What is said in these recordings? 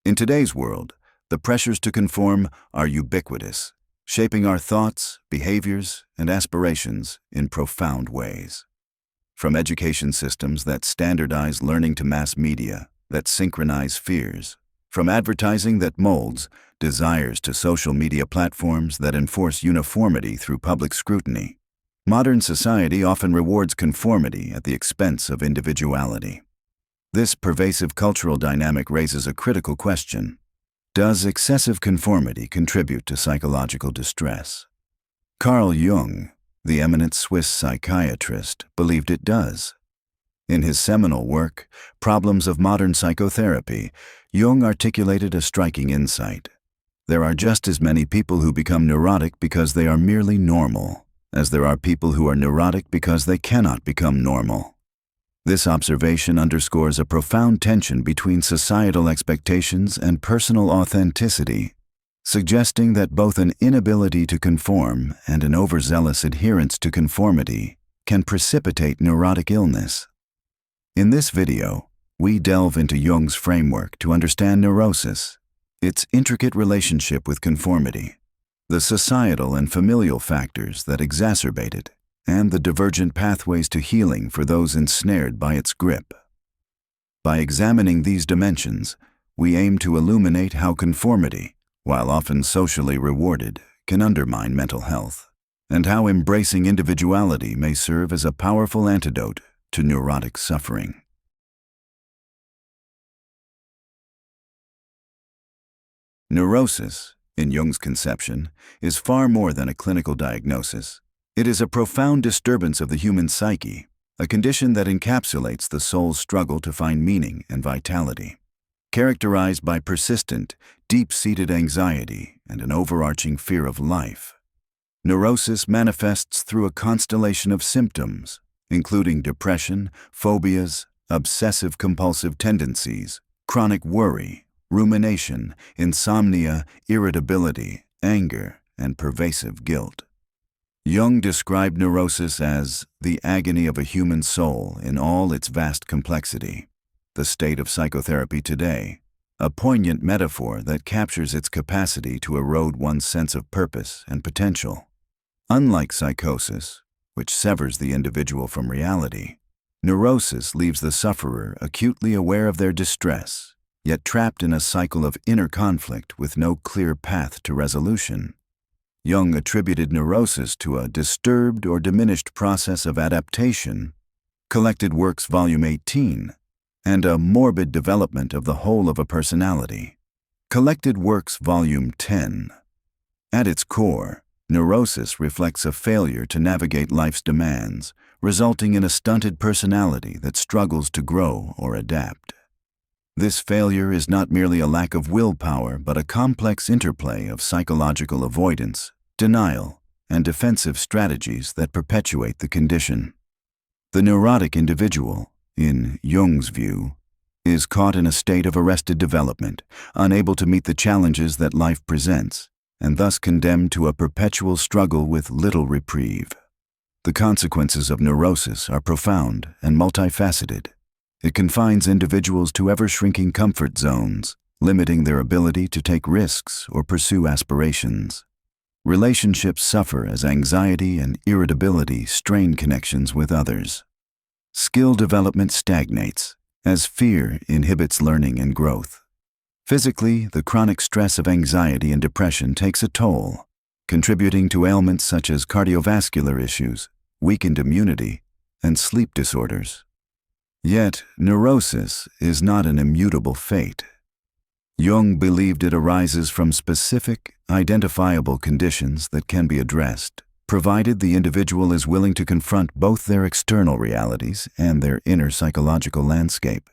In today's world, the pressures to conform are ubiquitous, shaping our thoughts, behaviors, and aspirations in profound ways. From education systems that standardize learning to mass media that synchronize fears, from advertising that molds desires to social media platforms that enforce uniformity through public scrutiny, modern society often rewards conformity at the expense of individuality. This pervasive cultural dynamic raises a critical question. Does excessive conformity contribute to psychological distress? Carl Jung, the eminent Swiss psychiatrist, believed it does. In his seminal work, Problems of Modern Psychotherapy, Jung articulated a striking insight. There are just as many people who become neurotic because they are merely normal, as there are people who are neurotic because they cannot become normal. This observation underscores a profound tension between societal expectations and personal authenticity, suggesting that both an inability to conform and an overzealous adherence to conformity can precipitate neurotic illness. In this video, we delve into Jung's framework to understand neurosis, its intricate relationship with conformity, the societal and familial factors that exacerbate it, and the divergent pathways to healing for those ensnared by its grip. By examining these dimensions, we aim to illuminate how conformity, while often socially rewarded, can undermine mental health, and how embracing individuality may serve as a powerful antidote to neurotic suffering. Neurosis, in Jung's conception, is far more than a clinical diagnosis. It is a profound disturbance of the human psyche, a condition that encapsulates the soul's struggle to find meaning and vitality. Characterized by persistent, deep-seated anxiety and an overarching fear of life, neurosis manifests through a constellation of symptoms, including depression, phobias, obsessive-compulsive tendencies, chronic worry, rumination, insomnia, irritability, anger, and pervasive guilt. Jung described neurosis as the agony of a human soul in all its vast complexity, the state of psychotherapy today, a poignant metaphor that captures its capacity to erode one's sense of purpose and potential. Unlike psychosis, which severs the individual from reality, neurosis leaves the sufferer acutely aware of their distress, yet trapped in a cycle of inner conflict with no clear path to resolution. Jung attributed neurosis to a disturbed or diminished process of adaptation, Collected Works Volume 18, and a morbid development of the whole of a personality, Collected Works Volume 10. At its core, neurosis reflects a failure to navigate life's demands, resulting in a stunted personality that struggles to grow or adapt. This failure is not merely a lack of willpower, but a complex interplay of psychological avoidance, denial, and defensive strategies that perpetuate the condition. The neurotic individual, in Jung's view, is caught in a state of arrested development, unable to meet the challenges that life presents, and thus condemned to a perpetual struggle with little reprieve. The consequences of neurosis are profound and multifaceted. It confines individuals to ever-shrinking comfort zones, limiting their ability to take risks or pursue aspirations. Relationships suffer as anxiety and irritability strain connections with others. Skill development stagnates as fear inhibits learning and growth. Physically, the chronic stress of anxiety and depression takes a toll, contributing to ailments such as cardiovascular issues, weakened immunity, and sleep disorders. Yet, neurosis is not an immutable fate. Jung believed it arises from specific, identifiable conditions that can be addressed, provided the individual is willing to confront both their external realities and their inner psychological landscape.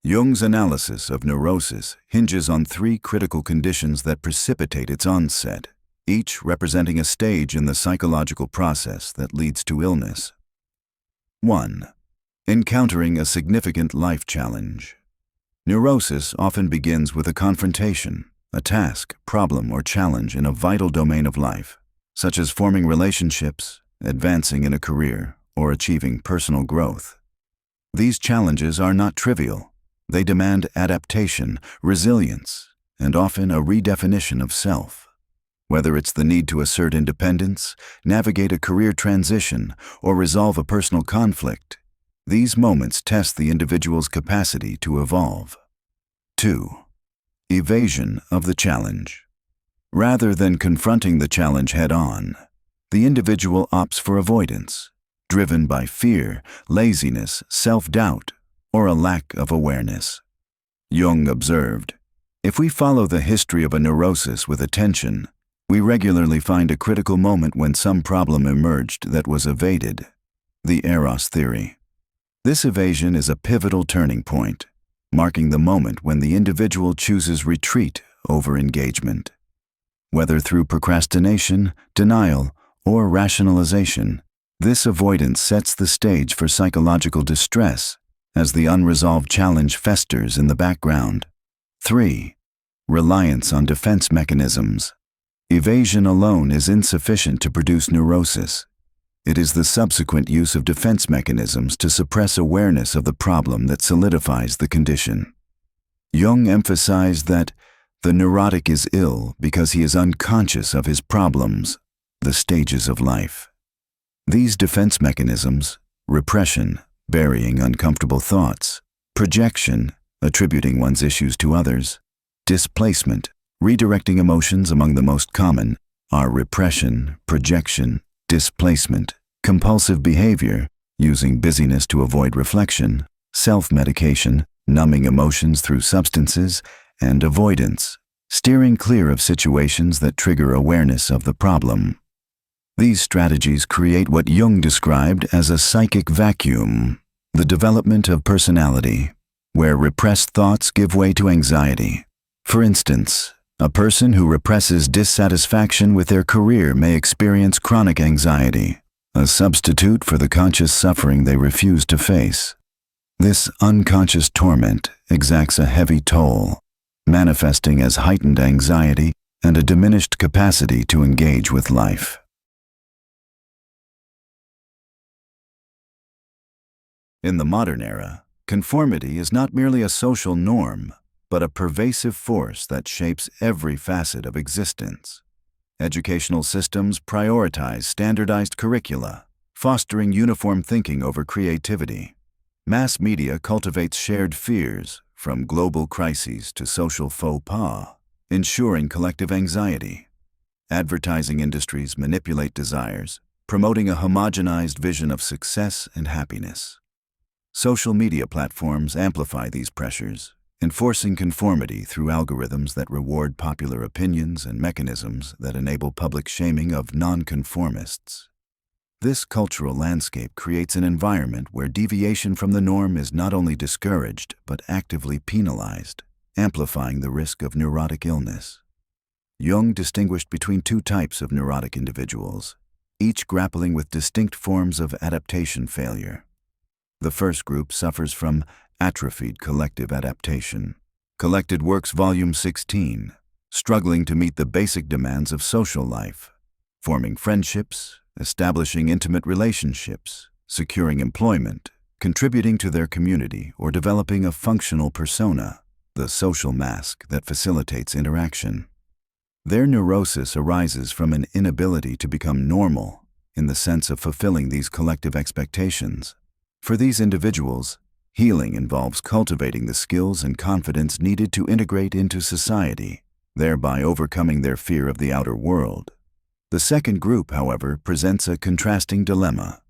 Jung's analysis of neurosis hinges on three critical conditions that precipitate its onset, each representing a stage in the psychological process that leads to illness. 1. Encountering a significant life challenge. Neurosis often begins with a confrontation, a task, problem, or challenge in a vital domain of life, such as forming relationships, advancing in a career, or achieving personal growth. These challenges are not trivial. They demand adaptation, resilience, and often a redefinition of self. Whether it's the need to assert independence, navigate a career transition, or resolve a personal conflict, these moments test the individual's capacity to evolve. 2. Evasion of the challenge. Rather than confronting the challenge head-on, the individual opts for avoidance, driven by fear, laziness, self-doubt, or a lack of awareness. Jung observed, "If we follow the history of a neurosis with attention, we regularly find a critical moment when some problem emerged that was evaded." The Eros theory. This evasion is a pivotal turning point, marking the moment when the individual chooses retreat over engagement. Whether through procrastination, denial, or rationalization, this avoidance sets the stage for psychological distress as the unresolved challenge festers in the background. 3. Reliance on defense mechanisms. Evasion alone is insufficient to produce neurosis. It is the subsequent use of defense mechanisms to suppress awareness of the problem that solidifies the condition. Jung emphasized that the neurotic is ill because he is unconscious of his problems, the stages of life. These defense mechanisms, repression, burying uncomfortable thoughts, projection, attributing one's issues to others, displacement, redirecting emotions among the most common, are repression, projection, displacement, compulsive behavior, using busyness to avoid reflection, self-medication, numbing emotions through substances, and avoidance, steering clear of situations that trigger awareness of the problem. These strategies create what Jung described as a psychic vacuum, the development of personality, where repressed thoughts give way to anxiety. For instance, a person who represses dissatisfaction with their career may experience chronic anxiety, a substitute for the conscious suffering they refuse to face. This unconscious torment exacts a heavy toll, manifesting as heightened anxiety and a diminished capacity to engage with life. In the modern era, conformity is not merely a social norm, but a pervasive force that shapes every facet of existence. Educational systems prioritize standardized curricula, fostering uniform thinking over creativity. Mass media cultivates shared fears, from global crises to social faux pas, ensuring collective anxiety. Advertising industries manipulate desires, promoting a homogenized vision of success and happiness. Social media platforms amplify these pressures, enforcing conformity through algorithms that reward popular opinions and mechanisms that enable public shaming of nonconformists. This cultural landscape creates an environment where deviation from the norm is not only discouraged but actively penalized, amplifying the risk of neurotic illness. Jung distinguished between two types of neurotic individuals, each grappling with distinct forms of adaptation failure. The first group suffers from atrophied collective adaptation. Collected Works Volume 16, struggling to meet the basic demands of social life, forming friendships, establishing intimate relationships, securing employment, contributing to their community, or developing a functional persona, the social mask that facilitates interaction. Their neurosis arises from an inability to become normal in the sense of fulfilling these collective expectations. For these individuals, healing involves cultivating the skills and confidence needed to integrate into society, thereby overcoming their fear of the outer world. The second group, however, presents a contrasting dilemma.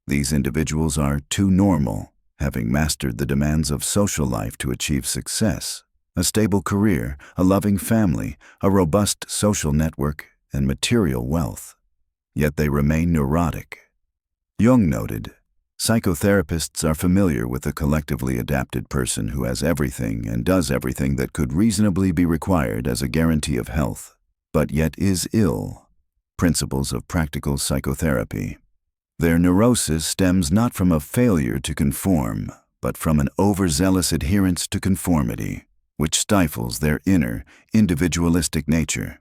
These individuals are too normal, having mastered the demands of social life to achieve success, a stable career, a loving family, a robust social network, and material wealth. Yet they remain neurotic. Jung noted, psychotherapists are familiar with the collectively adapted person who has everything and does everything that could reasonably be required as a guarantee of health, but yet is ill. Principles of practical psychotherapy. Their neurosis stems not from a failure to conform, but from an overzealous adherence to conformity, which stifles their inner, individualistic nature.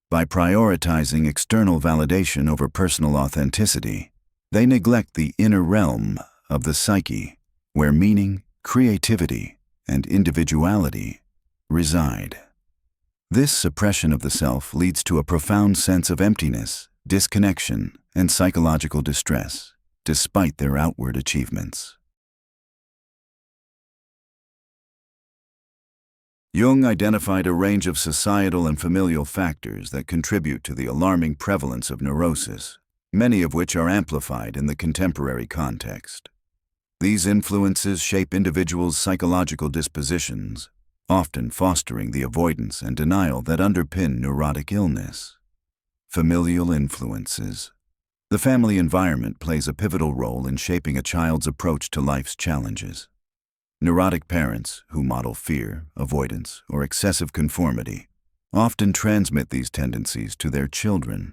By prioritizing external validation over personal authenticity, they neglect the inner realm of the psyche, where meaning, creativity, and individuality reside. This suppression of the self leads to a profound sense of emptiness, disconnection, and psychological distress, despite their outward achievements. Jung identified a range of societal and familial factors that contribute to the alarming prevalence of neurosis, many of which are amplified in the contemporary context. These influences shape individuals' psychological dispositions, often fostering the avoidance and denial that underpin neurotic illness. Familial influences. The family environment plays a pivotal role in shaping a child's approach to life's challenges. Neurotic parents, who model fear, avoidance, or excessive conformity, often transmit these tendencies to their children.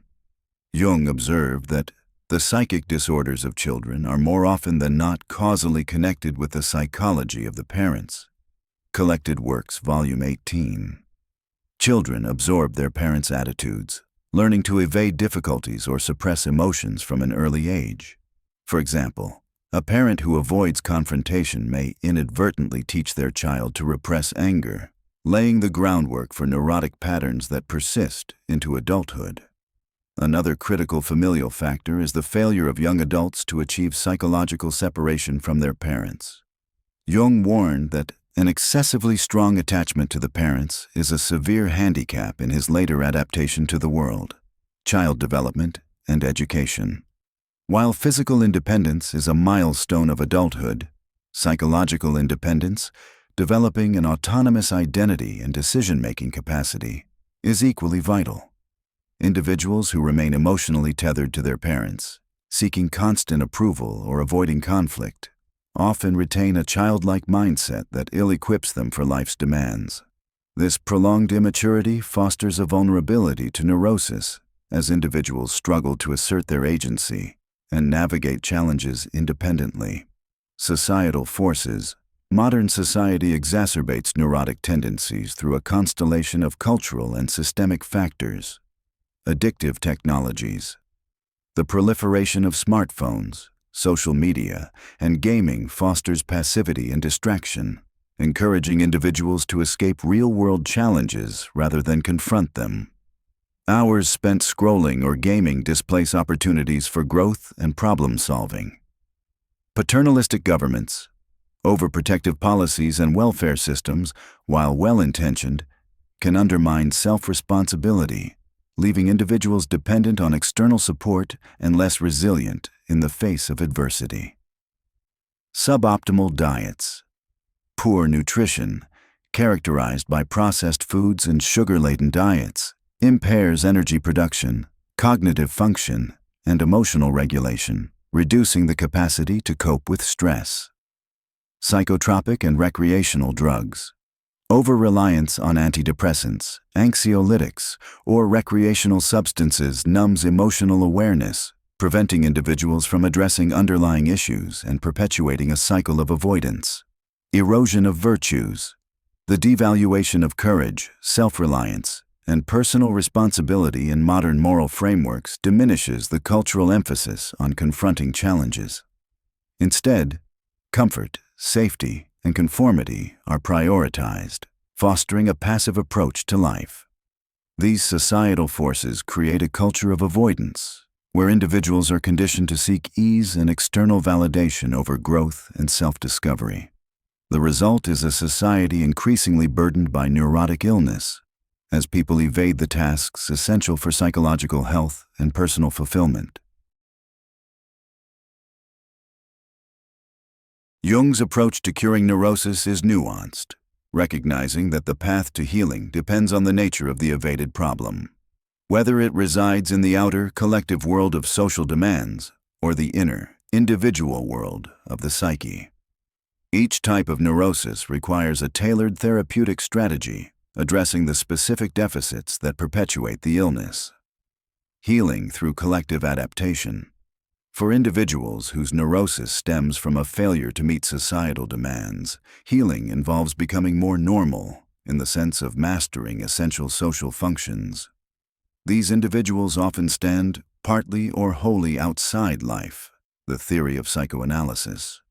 Jung observed that the psychic disorders of children are more often than not causally connected with the psychology of the parents. Collected Works, Volume 18. Children absorb their parents' attitudes, learning to evade difficulties or suppress emotions from an early age. For example, a parent who avoids confrontation may inadvertently teach their child to repress anger, laying the groundwork for neurotic patterns that persist into adulthood. Another critical familial factor is the failure of young adults to achieve psychological separation from their parents. Jung warned that an excessively strong attachment to the parents is a severe handicap in his later adaptation to the world, child development, and education. While physical independence is a milestone of adulthood, psychological independence, developing an autonomous identity and decision-making capacity, is equally vital. Individuals who remain emotionally tethered to their parents, seeking constant approval or avoiding conflict, often retain a childlike mindset that ill-equips them for life's demands. This prolonged immaturity fosters a vulnerability to neurosis as individuals struggle to assert their agency and navigate challenges independently. Societal forces. Modern society exacerbates neurotic tendencies through a constellation of cultural and systemic factors. Addictive technologies. The proliferation of smartphones, social media, and gaming fosters passivity and distraction, encouraging individuals to escape real-world challenges rather than confront them. Hours spent scrolling or gaming displace opportunities for growth and problem-solving. Paternalistic governments, overprotective policies and welfare systems, while well-intentioned, can undermine self-responsibility, leaving individuals dependent on external support and less resilient in the face of adversity. Suboptimal diets. Poor nutrition, characterized by processed foods and sugar-laden diets, impairs energy production, cognitive function, and emotional regulation, reducing the capacity to cope with stress. Psychotropic and recreational drugs. Over-reliance on antidepressants, anxiolytics, or recreational substances numbs emotional awareness, preventing individuals from addressing underlying issues and perpetuating a cycle of avoidance. Erosion of virtues. The devaluation of courage, self-reliance, and personal responsibility in modern moral frameworks diminishes the cultural emphasis on confronting challenges. Instead, comfort, safety, and conformity are prioritized, fostering a passive approach to life. These societal forces create a culture of avoidance, where individuals are conditioned to seek ease and external validation over growth and self-discovery. The result is a society increasingly burdened by neurotic illness, as people evade the tasks essential for psychological health and personal fulfillment. Jung's approach to curing neurosis is nuanced, recognizing that the path to healing depends on the nature of the evaded problem, whether it resides in the outer, collective world of social demands or the inner, individual world of the psyche. Each type of neurosis requires a tailored therapeutic strategy, addressing the specific deficits that perpetuate the illness. Healing through collective adaptation. For individuals whose neurosis stems from a failure to meet societal demands, healing involves becoming more normal, in the sense of mastering essential social functions. These individuals often stand partly or wholly outside life, the theory of psychoanalysis.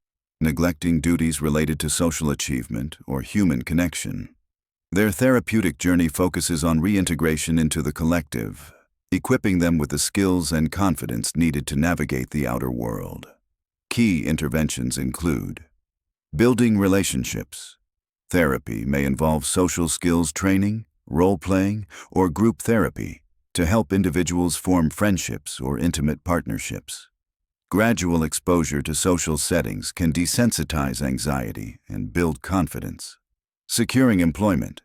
neglecting duties related to social achievement or human connection. Their therapeutic journey focuses on reintegration into the collective, equipping them with the skills and confidence needed to navigate the outer world. Key interventions include building relationships. Therapy may involve social skills training, role-playing, or group therapy to help individuals form friendships or intimate partnerships. Gradual exposure to social settings can desensitize anxiety and build confidence. Securing employment.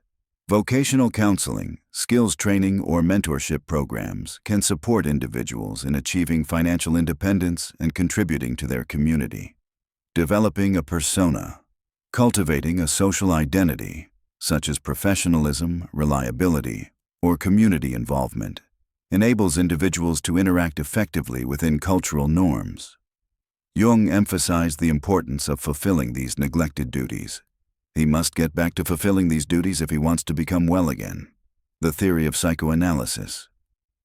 Vocational counseling, skills training, or mentorship programs can support individuals in achieving financial independence and contributing to their community. Developing a persona. Cultivating a social identity, such as professionalism, reliability, or community involvement, enables individuals to interact effectively within cultural norms. Jung emphasized the importance of fulfilling these neglected duties. He must get back to fulfilling these duties if he wants to become well again. The theory of psychoanalysis.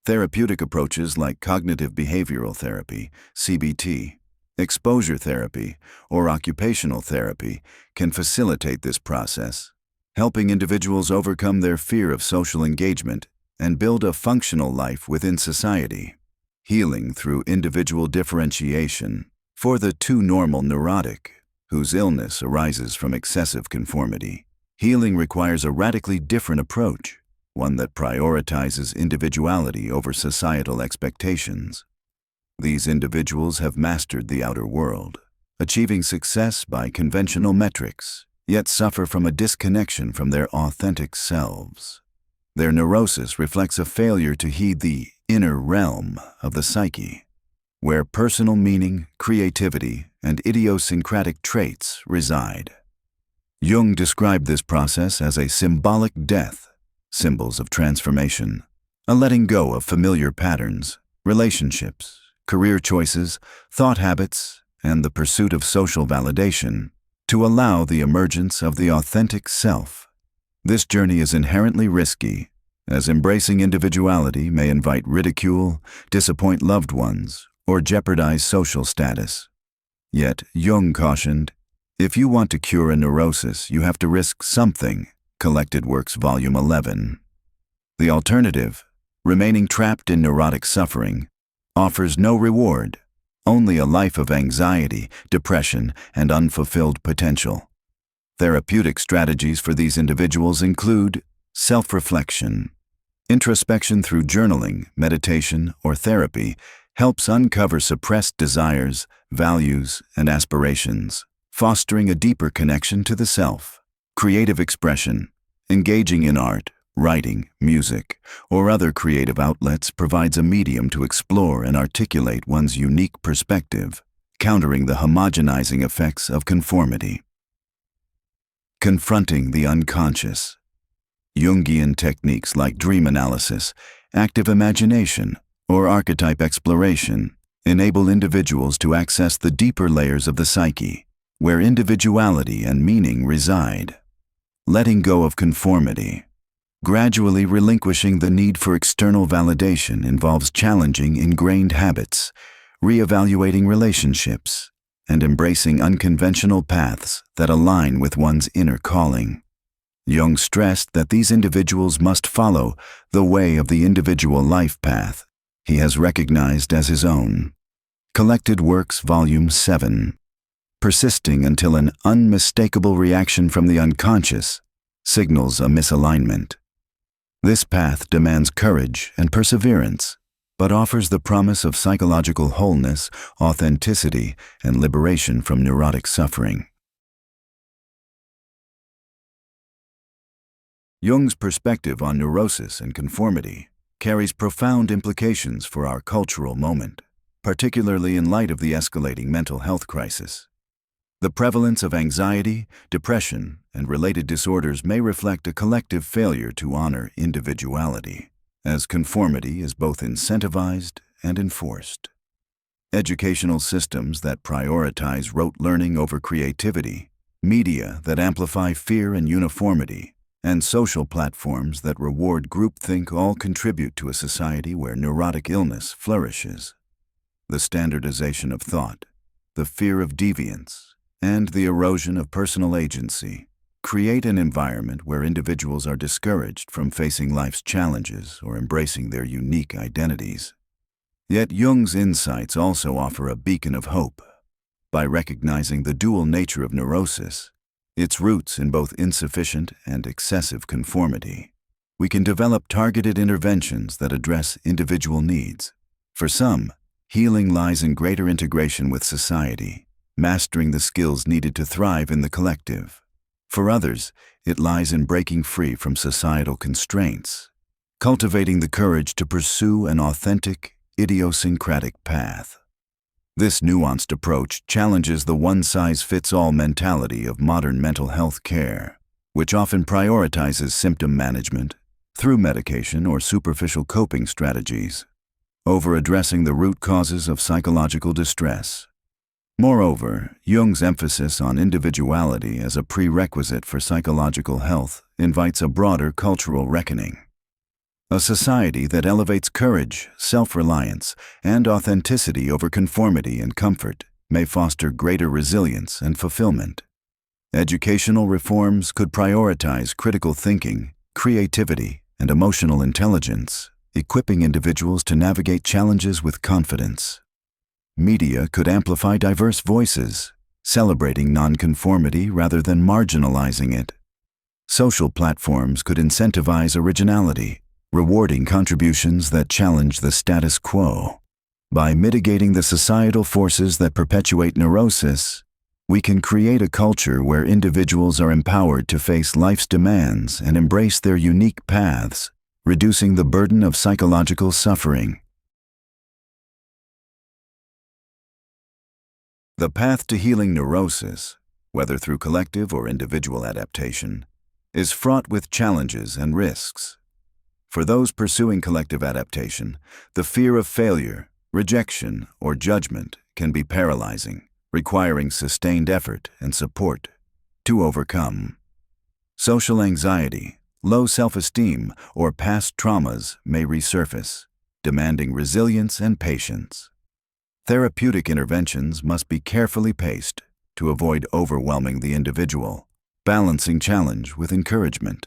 Therapeutic approaches like cognitive behavioral therapy, CBT, exposure therapy, or occupational therapy can facilitate this process, helping individuals overcome their fear of social engagement and build a functional life within society. Healing through individual differentiation. For the too normal neurotic, whose illness arises from excessive conformity, healing requires a radically different approach, one that prioritizes individuality over societal expectations. These individuals have mastered the outer world, achieving success by conventional metrics, yet suffer from a disconnection from their authentic selves. Their neurosis reflects a failure to heed the inner realm of the psyche, where personal meaning, creativity, and idiosyncratic traits reside. Jung described this process as a symbolic death, symbols of transformation, a letting go of familiar patterns, relationships, career choices, thought habits, and the pursuit of social validation to allow the emergence of the authentic self. This journey is inherently risky, as embracing individuality may invite ridicule, disappoint loved ones, or jeopardize social status. Yet, Jung cautioned, if you want to cure a neurosis, you have to risk something. Collected Works, Volume 11. The alternative, remaining trapped in neurotic suffering, offers no reward, only a life of anxiety, depression, and unfulfilled potential. Therapeutic strategies for these individuals include self-reflection. Introspection through journaling, meditation, or therapy helps uncover suppressed desires, values, and aspirations, fostering a deeper connection to the self. Creative expression. Engaging in art, writing, music, or other creative outlets provides a medium to explore and articulate one's unique perspective, countering the homogenizing effects of conformity. Confronting the unconscious. Jungian techniques like dream analysis, active imagination, or archetype exploration enable individuals to access the deeper layers of the psyche, where individuality and meaning reside. Letting go of conformity. Gradually relinquishing the need for external validation involves challenging ingrained habits, reevaluating relationships, and embracing unconventional paths that align with one's inner calling. Jung stressed that these individuals must follow the way of the individual life path he has recognized as his own. Collected Works, Volume 7. Persisting until an unmistakable reaction from the unconscious signals a misalignment. This path demands courage and perseverance, but offers the promise of psychological wholeness, authenticity, and liberation from neurotic suffering. Jung's perspective on neurosis and conformity carries profound implications for our cultural moment, particularly in light of the escalating mental health crisis. The prevalence of anxiety, depression, and related disorders may reflect a collective failure to honor individuality, as conformity is both incentivized and enforced. Educational systems that prioritize rote learning over creativity, media that amplify fear and uniformity, and social platforms that reward groupthink all contribute to a society where neurotic illness flourishes. The standardization of thought, the fear of deviance, and the erosion of personal agency create an environment where individuals are discouraged from facing life's challenges or embracing their unique identities. Yet Jung's insights also offer a beacon of hope. By recognizing the dual nature of neurosis, its roots in both insufficient and excessive conformity, we can develop targeted interventions that address individual needs. For some, healing lies in greater integration with society, mastering the skills needed to thrive in the collective. For others, it lies in breaking free from societal constraints, cultivating the courage to pursue an authentic, idiosyncratic path. This nuanced approach challenges the one-size-fits-all mentality of modern mental health care, which often prioritizes symptom management through medication or superficial coping strategies, over addressing the root causes of psychological distress. Moreover, Jung's emphasis on individuality as a prerequisite for psychological health invites a broader cultural reckoning. A society that elevates courage, self-reliance, and authenticity over conformity and comfort may foster greater resilience and fulfillment. Educational reforms could prioritize critical thinking, creativity, and emotional intelligence, equipping individuals to navigate challenges with confidence. Media could amplify diverse voices, celebrating nonconformity rather than marginalizing it. Social platforms could incentivize originality, rewarding contributions that challenge the status quo. By mitigating the societal forces that perpetuate neurosis, we can create a culture where individuals are empowered to face life's demands and embrace their unique paths, reducing the burden of psychological suffering. The path to healing neurosis, whether through collective or individual adaptation, is fraught with challenges and risks. For those pursuing collective adaptation, the fear of failure, rejection, or judgment can be paralyzing, requiring sustained effort and support to overcome. Social anxiety, low self-esteem, or past traumas may resurface, demanding resilience and patience. Therapeutic interventions must be carefully paced to avoid overwhelming the individual, balancing challenge with encouragement.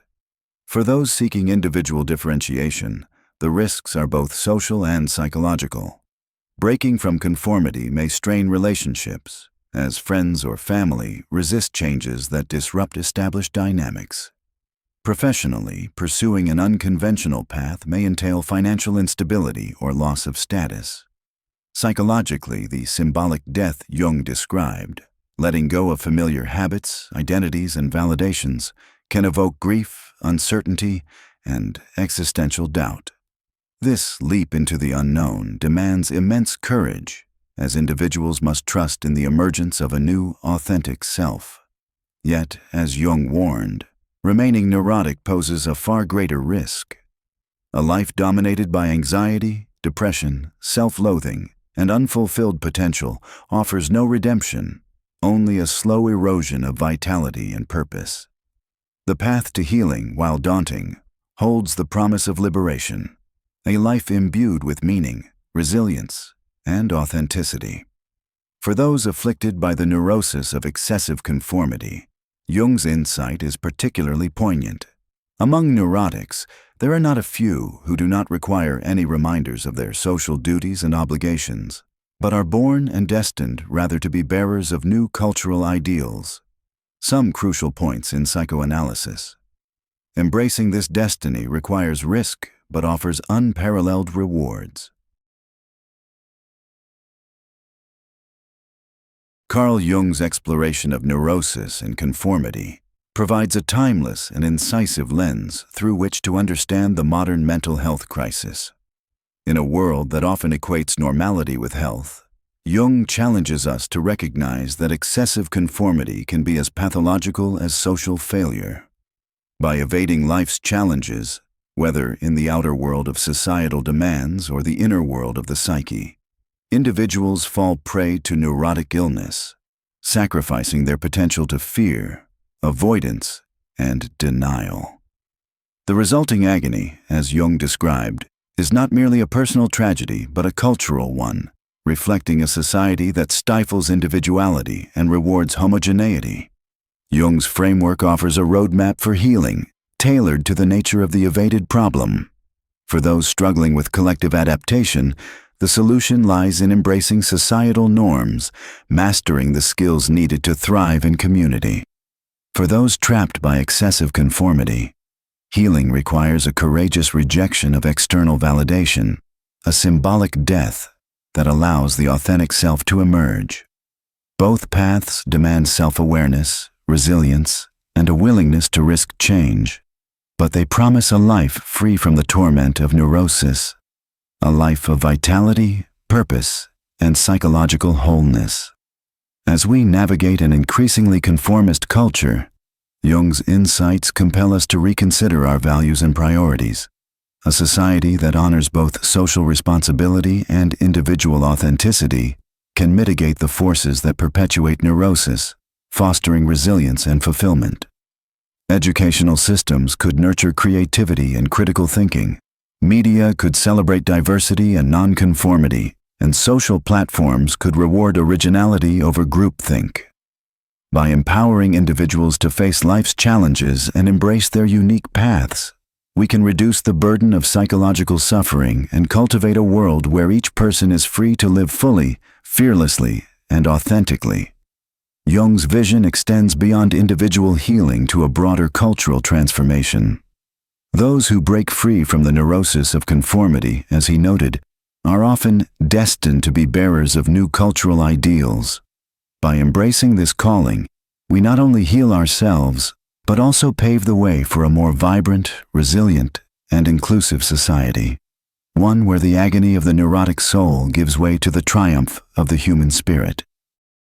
For those seeking individual differentiation, the risks are both social and psychological. Breaking from conformity may strain relationships, as friends or family resist changes that disrupt established dynamics. Professionally, pursuing an unconventional path may entail financial instability or loss of status. Psychologically, the symbolic death Jung described, letting go of familiar habits, identities, and validations, can evoke grief, uncertainty, and existential doubt. This leap into the unknown demands immense courage, as individuals must trust in the emergence of a new, authentic self. Yet, as Jung warned, remaining neurotic poses a far greater risk. A life dominated by anxiety, depression, self-loathing, and unfulfilled potential offers no redemption, only a slow erosion of vitality and purpose. The path to healing, while daunting, holds the promise of liberation, a life imbued with meaning, resilience, and authenticity. For those afflicted by the neurosis of excessive conformity, Jung's insight is particularly poignant. Among neurotics, there are not a few who do not require any reminders of their social duties and obligations, but are born and destined rather to be bearers of new cultural ideals. Some crucial points in psychoanalysis. Embracing this destiny requires risk, but offers unparalleled rewards. Carl Jung's exploration of neurosis and conformity provides a timeless and incisive lens through which to understand the modern mental health crisis. In a world that often equates normality with health, Jung challenges us to recognize that excessive conformity can be as pathological as social failure. By evading life's challenges, whether in the outer world of societal demands or the inner world of the psyche, individuals fall prey to neurotic illness, sacrificing their potential to fear, avoidance, and denial. The resulting agony, as Jung described, is not merely a personal tragedy but a cultural one, reflecting a society that stifles individuality and rewards homogeneity. Jung's framework offers a roadmap for healing, tailored to the nature of the evaded problem. For those struggling with collective adaptation, the solution lies in embracing societal norms, mastering the skills needed to thrive in community. For those trapped by excessive conformity, healing requires a courageous rejection of external validation, a symbolic death that allows the authentic self to emerge. Both paths demand self-awareness, resilience, and a willingness to risk change, but they promise a life free from the torment of neurosis, a life of vitality, purpose, and psychological wholeness. As we navigate an increasingly conformist culture, Jung's insights compel us to reconsider our values and priorities. A society that honors both social responsibility and individual authenticity can mitigate the forces that perpetuate neurosis, fostering resilience and fulfillment. Educational systems could nurture creativity and critical thinking. Media could celebrate diversity and nonconformity, and social platforms could reward originality over groupthink. By empowering individuals to face life's challenges and embrace their unique paths, we can reduce the burden of psychological suffering and cultivate a world where each person is free to live fully, fearlessly, and authentically. Jung's vision extends beyond individual healing to a broader cultural transformation. Those who break free from the neurosis of conformity, as he noted, are often destined to be bearers of new cultural ideals. By embracing this calling, we not only heal ourselves, but also pave the way for a more vibrant, resilient, and inclusive society, one where the agony of the neurotic soul gives way to the triumph of the human spirit.